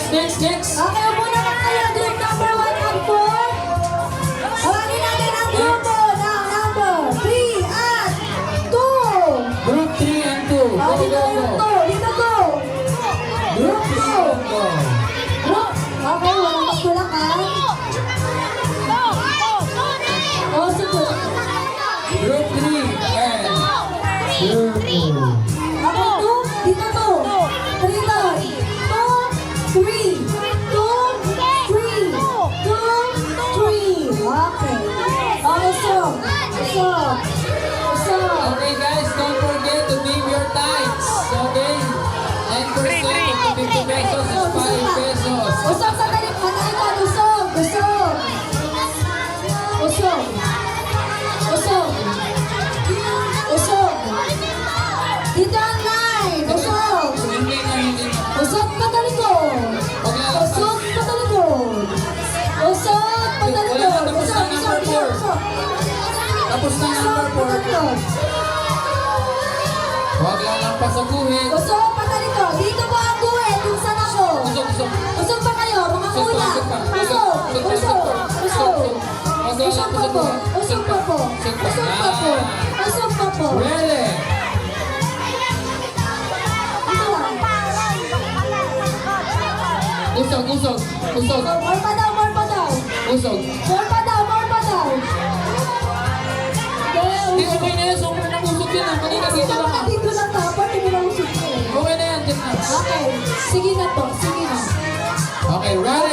Next. Okay, upo na tayo. Group number 1 and 4. Tawagin natin ang grupo ng number 3 at 2. Group 3 and 2. Oh, dito yung 2. Dito 2. Group 3 and 2. Group. Okay, walang magtulakan. Oh, sige. Group 3 and Group 2. Okay, 2. Dito 2. 3 doon. 2, 3. 2, 3. 2, 3. Okay. Okay, so. Okay guys, don't forget to give your tithes. Okay? 9% of 50 pesos is 5 pesos. Usog sa talim. Panahikan. Usog. Dito ang 9. Usog. Hindi na. Usog patalikod. Usog patalikod. Usog patalikod. Usog. Tapos na number 4. Patalikod. Huwag lang pasaguhin. Usog patalikod. Dito po ang guhit kung saan ako. Usog. Usog pa kayo, mga kuya. Usog. Usog pa po. Usog pa po. Ready? Usog. More pa daw. Usog. More pa daw. Hindi, okay na yan. Sobrang nabusog yan. Kanina dito lang. Dito lang dapat, hindi lang usog ko. Okay na yan. Dyan na. Okay, sige na po. Okay, ready?